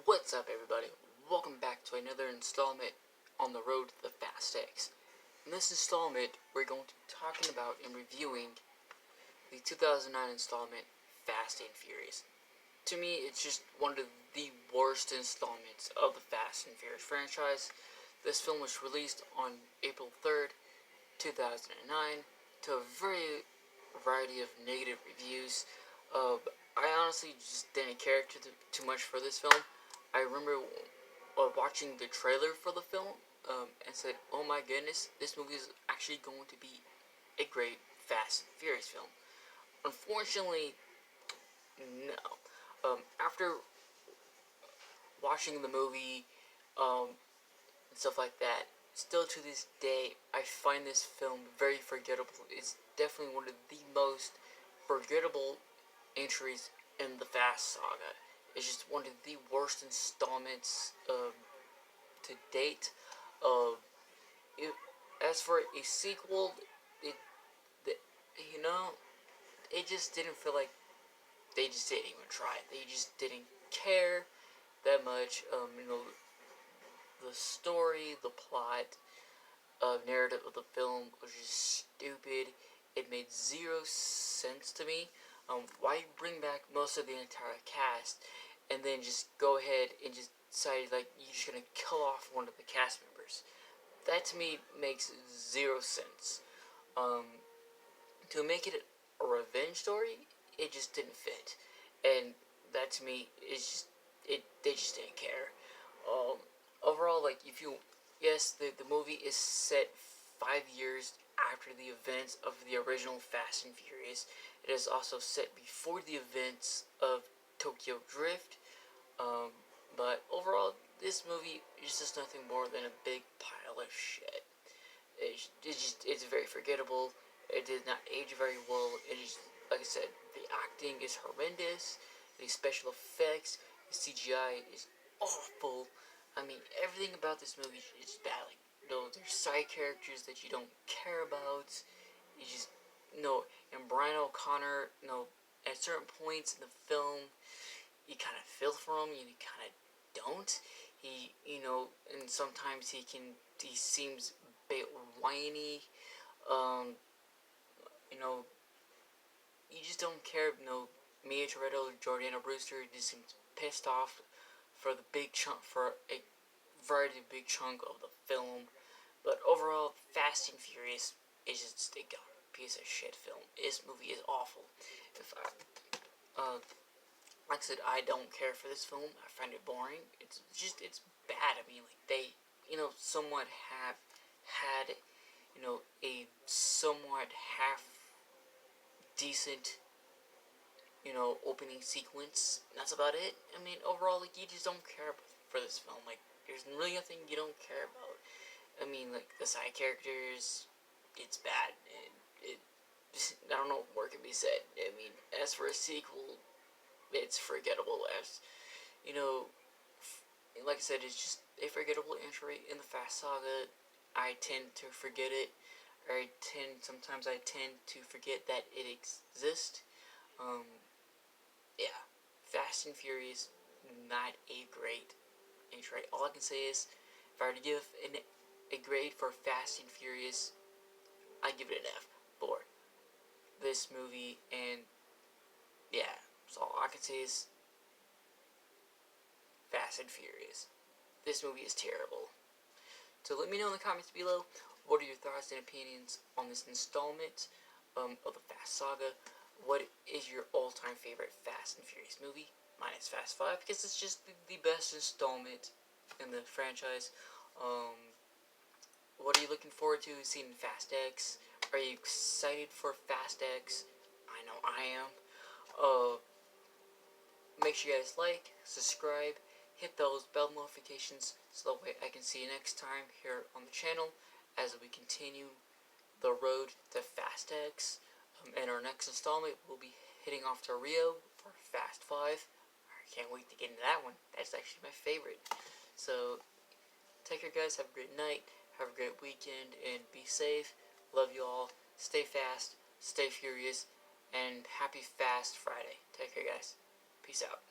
What's up, everybody? Welcome back to another installment on the road to the Fast X. In this installment, we're going to be talking about and reviewing the 2009 installment, Fast and Furious. To me, it's just one of the worst installments of the Fast and Furious franchise. This film was released on April 3rd, 2009, to a variety of negative reviews. I honestly just didn't care too much for this film. I remember watching the trailer for the film and said, "Oh my goodness, this movie is actually going to be a great Fast and Furious film." Unfortunately, no. After watching the movie and stuff like that, still to this day, I find this film very forgettable. It's definitely one of the most forgettable entries in the Fast saga. It's just one of the worst installments to date. Uh, it, as for a sequel, it, the, you know, it just didn't feel like they just didn't even try. They just didn't care that much. The story, the plot, narrative of the film was just stupid. It made zero sense to me. Why bring back most of the entire cast and then just go ahead and just decide like you're just gonna kill off one of the cast members? That to me makes zero sense. To make it a revenge story, it just didn't fit, and that to me is just they just didn't care. Overall, like if you yes, the movie is set 5 years after the events of the original Fast and Furious. It is also set before the events of Tokyo Drift. Um, but overall, this movie is just nothing more than a big pile of shit. It's very forgettable. It did not age very well. It is, like I said, the acting is horrendous. The special effects, the CGI is awful. I mean, everything about this movie is bad. Like, there's side characters that you don't care about. You just and Brian O'Connor, at certain points in the film, you kind of feel for him, you kind of don't. And sometimes he seems a bit whiny. Um, you know, you just don't care. Mia Toretto, Jordana Brewster just seems pissed off for a variety of big chunk of the film. But overall, Fast and Furious is just a piece of shit film. This movie is awful. If like I said, I don't care for this film. I find it boring. It's bad. I mean, like they, somewhat have had, a somewhat half decent, opening sequence. That's about it. I mean, overall, like you just don't care for this film. Like, there's really nothing you don't care about. I mean, like the side characters, it's bad. I don't know what more can be said. I mean, as for a sequel, it's forgettable. As you know, like I said, it's just a forgettable entry in the Fast Saga. I tend to forget it. Sometimes I tend to forget that it exists. Um, yeah, Fast and Furious, not a great entry. All I can say is, if I were to give a grade for Fast and Furious, I give it an F for this movie. And yeah, so all I can say is Fast and Furious. This movie is terrible. So let me know in the comments below, what are your thoughts and opinions on this installment of the Fast Saga? What is your all-time favorite Fast and Furious movie? Mine is Fast 5 because it's just the best installment in the franchise. What are you looking forward to seeing Fast X? Are you excited for Fast X? I know I am. Make sure you guys like, subscribe, hit those bell notifications so that way I can see you next time here on the channel as we continue the road to Fast X. In our next installment, we'll be heading off to Rio for Fast 5. I can't wait to get into that one. That's actually my favorite. So, take care, guys. Have a great night. Have a great weekend. And be safe. Love you all. Stay fast. Stay furious. And happy Fast Friday. Take care, guys. Peace out.